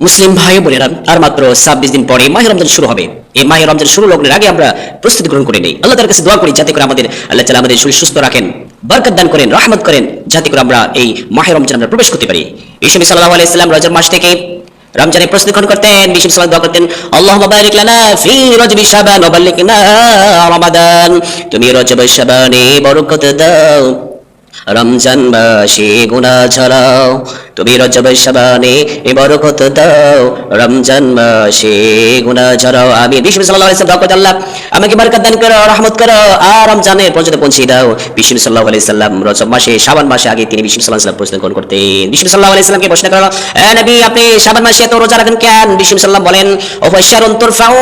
মুসলিম ভাই বোনেরা, আর মাত্র 26 দিন পরে মাহে রমজান শুরু হবে। এই মাহে রমজান শুরু লগ্নের আগে আমরা প্রস্তুতি গ্রহণ করে নেই। আল্লাহ তাআলার কাছে দোয়া করি যাতে করে আল্লাহ তাআলা আমাদের শরীর সুস্থ রাখেন, বরকত দান করেন, রহমত করেন, যাতে করে আমরা এই মাহে রমজান আমরা প্রবেশ করতে পারি। বিশ্বনবী সাল্লাল্লাহু আলাইহি সাল্লাম রজব মাস থেকে রমজানের প্রস্তুতি গ্রহণ করতেন। বিশ্বনবী সাল্লাল্লাহু দোয়া করতেন, আল্লাহুম্মা বারিক লানা ফি রজবি শাবান ওয়া বাল্লিগনা রমাদান। তুমি রজব শাবানে বরকত দাও, রমজান মাসে গুনাহ ঝরাও। তুমি রজব শাবানে বরকত দাও, রমজান মাসে গুনাহ ঝরাও। আমি বিশ্বনবী সাল্লাল্লাহু আলাইহি সাল্লাম দোয়া করতেন, আল্লাহ আমাকে বরকত দান করো, রহমত করো, আর রমজানের পর্যন্ত পৌঁছে দাও। বিশ্বনবী সাল্লাল্লাহু আলাইহি সাল্লাম রজব মাসে, শাবান মাসে আগে তিনি বিশ্বনবী সাল্লাল্লাহু আলাইহি সাল্লাম প্রস্তুতি গ্রহণ করতেন। বিশ্বনবী সাল্লাল্লাহু আলাইহি সাল্লামকে প্রশ্ন করা হলো, এ নবী, আপনি শাবান মাসে এত রোজা রাখেন কেন? বিশ্বনবী সাল্লাল্লাহু বলেন, ওয়া শারুন তুরফাউ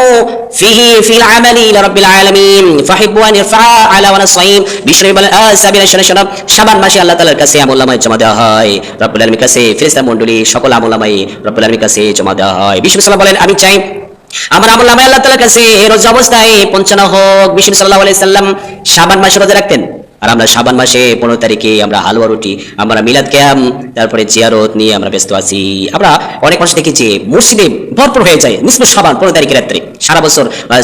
ফিহি ফিল আমালি ইলা রাব্বিল আলামিন ফাহিব্বু আন ইরফা আলা ওয়া নাসাইম। বিশ্বনবী বলেন, সাবিরা শোনো, শাবান মাসে আল্লাহ তাআলার কাছে আমল নামায় জমা দেওয়া হয়, রব্বুল আলামিনের কাছে ফেরেশতা মণ্ডলী সকল আমল নামায় রব্বুল আলামিনের কাছে জমা দেওয়া হয়। বিশ্বনবী সাল্লাল্লাহু বলেন, আমি চাই আমার আমল নামায় আল্লাহ তাআলার কাছে রোজা অবস্থায় পৌঁছানো হোক। বিশ্বনবী সাল্লাল্লাহু আলাইহি সাল্লাম শাবান মাসে রোজা রাখতেন, আর আমরা শাবান মাসে 15 তারিখে আমরা হালুয়া রুটি, আমরা মিলাদ কিয়াম, তারপরে জিয়ারত নিয়ে আমরা ব্যস্ত আছি। আমরা অনেক মানুষ দেখি যে মসজিদে ভরপুর হয়ে যায় নিসফ শাবান 15 তারিখে রাত্রে।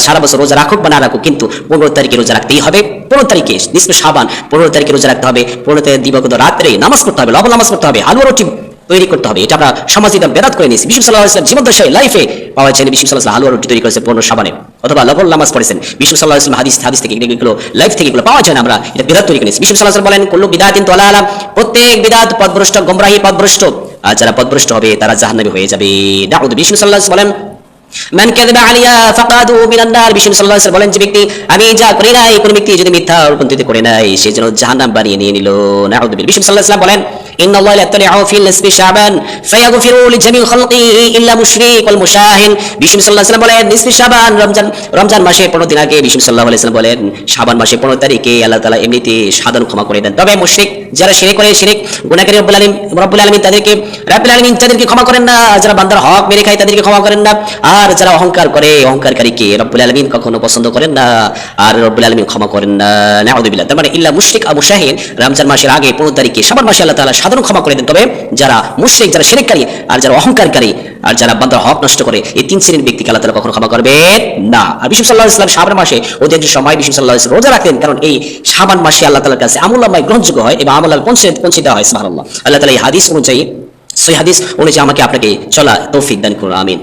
সারা বছর রোজা রাখুক বা না রাখুক, কিন্তু 15 তারিখে রোজা রাখতেই হবে। 15 তারিখে নিসফ শাবান 15 তারিখে রোজা রাখতে হবে। 15 তারিখ দিবাগত রাত্রে নামাজ পড়তে হবে, লবণ নামাজ পড়তে হবে, হালুয়া রুটি তৈরি করতে হবে। এটা আমরা সমাজে বেদাত করে নিয়েছি। বিশ্বনবী সাল্লাল্লাহু আলাইহি ওয়াসাল্লাম জীবদ্দশায় লাইফে পাওয়া যায়, বিশ্বনবী সাল্লাল্লাহু আলাইহি ওয়াসাল্লাম হালুয়া রুটি তৈরি করেছেন 15 শাবানে, অথবা লবণ নামাজ পড়েছেন। বিশ্বনবী সাল্লাল্লাহু আলাইহি ওয়াসাল্লাম হাদিস থেকে এগুলো লাইফ থেকে এগুলো পাওয়া যায় না, আমরা এটা বেদাত তৈরি করে নিয়েছি। বিশ্বনবী সাল্লাল্লাহু আলাইহি ওয়াসাল্লাম বলেন, কুল্লু বিদাতিন দালালা, প্রত্যেক বিদাত পথভ্রষ্ট, গোমরাহি পথভ্রষ্ট, আর যারা পথভ্রষ্ট হবে তারা জাহান্নামী হয়ে যাবে। দাউদ বিশ্বনবী সাল্লাল্লাহু আলাইহি ওয়াসাল্লাম বলেন, মান কাযাবা আলাইয়া ফাকাদু মিনান নার। বিশ্বনবী সাল্লাল্লাহু আলাইহি ওয়াসাল্লাম বলেন, যে ব্যক্তি আমি যা করি নাই, কোন ব্যক্তি যদি মিথ্যা রূপান্তরিত করে নাই, সে যেন জাহান্নাম বানিয়ে নিয়ে নিল। নাউযুবিল্লাহ। বিশ্বনবী সাল্লাল্লাহু আলাইহি ওয়াসাল্লাম বলেন, ইন্নাল্লাহা ইয়াতলি'উ ফি নিসফি শাবান ফায়াগফিরু লিজামিল খালকিহি ইল্লা মুশরিক ওয়াল মুশাহিন। বিশ্বনবী সাল্লাল্লাহু আলাইহি ওয়াসাল্লাম বলেন, নিসফি শাবান রমজান মাসে 15 দিন আগে বিশ্বনবী সাল্লাল্লাহু আলাইহি ওয়াসাল্লাম বলেন, শাবান মাসে 15 তারিখে আল্লাহ তাআলা এমনিতে সাধারণ ক্ষমা করে দেন। তবে মুশরিক যারা শিরক করে, শিরক গুনাহকারী, রব্বুল আলামিন তাদেরকে ক্ষমা করেন না। যারা বান্দার হক মেরে খায় তাদেরকে ক্ষমা করেন না। আর যারা অহংকার করে, অহংকারকারীকে রব্বুল আলামিন কখনো পছন্দ করেন না, আর রব্বুল আলামিন ক্ষমা করেন না। নাউযুবিল্লাহ। তার মানে ইল্লা মুশরিক আর মুশাহিন, রমজান মাসের আগে 15 তারিখে শাবান মাসে আল্লাহ তাআলা সাধারণ ক্ষমা করে দেন। তবে যারা মুশরিক, যারা শিরককারী, আর যারা অহংকারকারী, আর যারা বান্দার হক নষ্ট করে, এই 3 শ্রেণীর ব্যক্তিকে আল্লাহ তাআলা কখনো ক্ষমা করবে না। আর বিশ্বনবী সাল্লাল্লাহু আলাইহি ওয়াসাল্লাম শাবান মাসে ওদের যে সময় বিশ্বনবী সাল্লাল্লাহু আলাইহি ওয়াসাল্লাম রোজা রাখতেন, কারণ এই শাবান মাসে আল্লাহ তাআলার কাছে আমল নামায় গ্রহণযোগ্য হয় এবং আমল নামায় পৌঁছে দেওয়া হয়। সুবহানাল্লাহ। আল্লাহ তাআলা এই হাদিস অনুযায়ী, সহিহ হাদিস অনুযায়ী আমাকে আপনাকে চলা তৌফিক দান করুন। আমিন।